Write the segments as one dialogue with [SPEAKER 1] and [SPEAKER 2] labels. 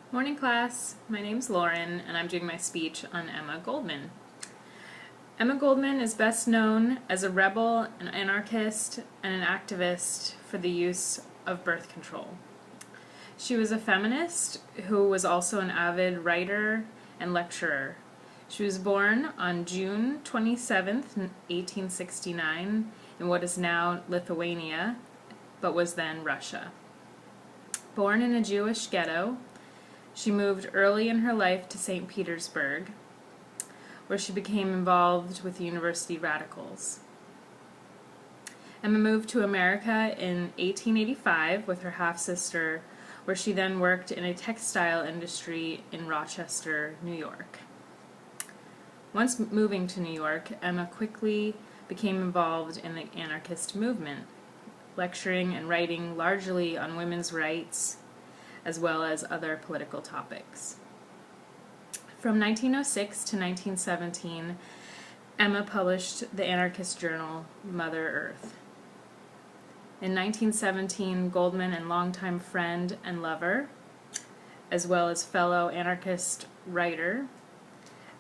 [SPEAKER 1] Morning class, my name's Lauren and I'm doing my speech on Emma Goldman. Emma Goldman is best known as a rebel, an anarchist, and an activist for the use of birth control. She was a feminist who was also an avid writer and lecturer. She was born on June 27th, 1869 in what is now Lithuania, but was then Russia. Born in a Jewish ghetto, she moved early in her life to St. Petersburg, where she became involved with university radicals. Emma moved to America in 1885 with her half-sister, where she then worked in a textile industry in Rochester, New York. Once moving to New York, Emma quickly became involved in the anarchist movement, lecturing and writing largely on women's rights, as well as other political topics. From 1906 to 1917, Emma published the anarchist journal Mother Earth. In 1917, Goldman and longtime friend and lover, as well as fellow anarchist writer,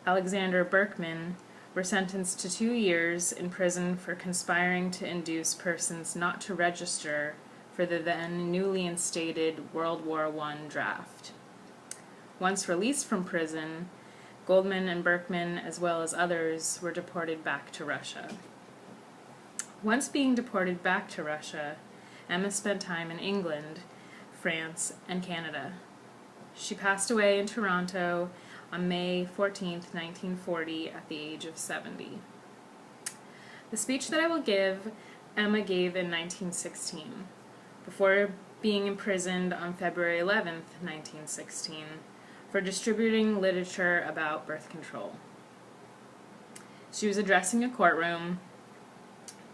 [SPEAKER 1] Alexander Berkman, were sentenced to 2 years in prison for conspiring to induce persons not to register for the then newly instated World War I draft. Once released from prison, Goldman and Berkman, as well as others, were deported back to Russia. Once being deported back to Russia, Emma spent time in England, France, and Canada. She passed away in Toronto on May 14, 1940, at the age of 70. The speech that I will give, Emma gave in 1916. Before being imprisoned on February 11, 1916, for distributing literature about birth control. She was addressing a courtroom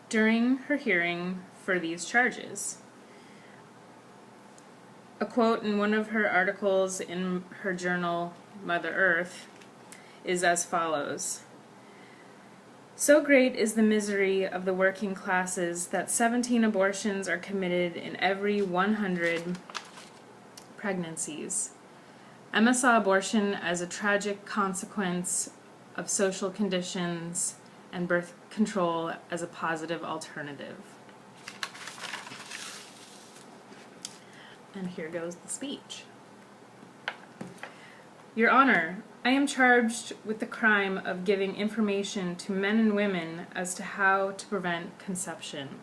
[SPEAKER 1] during her hearing for these charges. A quote in one of her articles in her journal, Mother Earth, is as follows: "So great is the misery of the working classes that 17 abortions are committed in every 100 pregnancies. Emma saw abortion as a tragic consequence of social conditions and birth control as a positive alternative." And here goes the speech. Your Honor, I am charged with the crime of giving information to men and women as to how to prevent conception.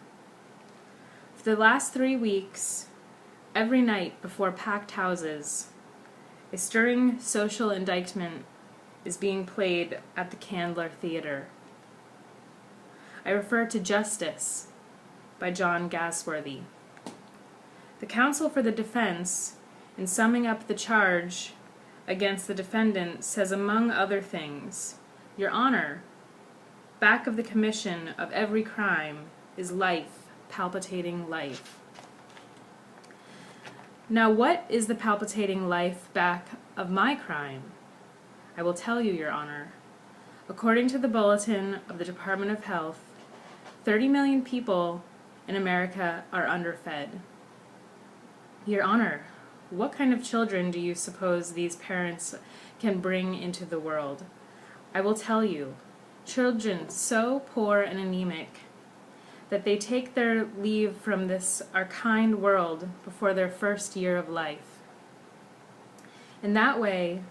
[SPEAKER 1] For the last 3 weeks, every night before packed houses, a stirring social indictment is being played at the Candler Theatre. I refer to Justice by John Gasworthy. The counsel for the defense, in summing up the charge against the defendant, says among other things, Your Honor, back of the commission of every crime is life, palpitating life. Now what is the palpitating life back of my crime? I will tell you, Your Honor. According to the Bulletin of the Department of Health, 30 million people in America are underfed. Your Honor, what kind of children do you suppose these parents can bring into the world? I will tell you, children so poor and anemic that they take their leave from this our kind world before their first year of life. In that way,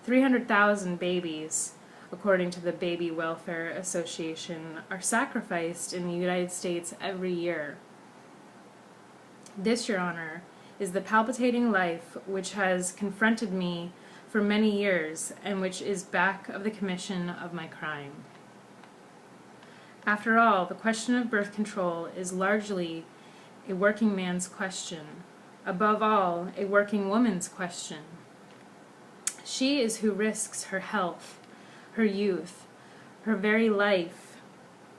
[SPEAKER 1] 300,000 babies, according to the Baby Welfare Association, are sacrificed in the United States every year. This, Your Honor, is the palpitating life which has confronted me for many years and which is back of the commission of my crime. After all, the question of birth control is largely a working man's question, above all, a working woman's question. She is who risks her health, her youth, her very life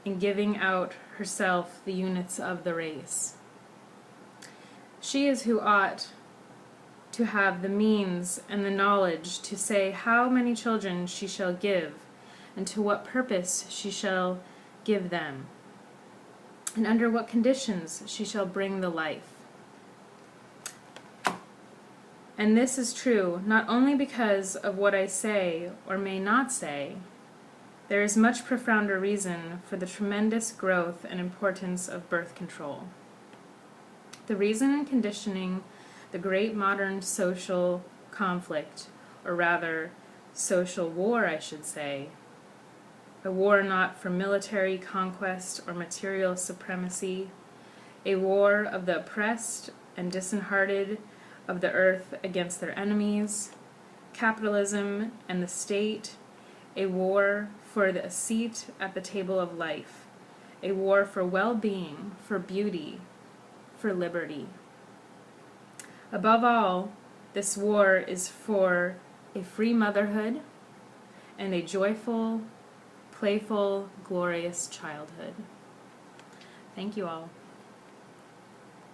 [SPEAKER 1] in giving out herself the units of the race. She is who ought to have the means and the knowledge to say how many children she shall give, and to what purpose she shall give them, and under what conditions she shall bring the life. And this is true not only because of what I say or may not say. There is much profounder reason for the tremendous growth and importance of birth control. The reason in conditioning the great modern social conflict, or rather, social war, I should say, a war not for military conquest or material supremacy, a war of the oppressed and disheartened of the earth against their enemies, capitalism and the state, a war for a seat at the table of life, a war for well-being, for beauty, for liberty. Above all, this war is for a free motherhood and a joyful, playful, glorious childhood. Thank you all.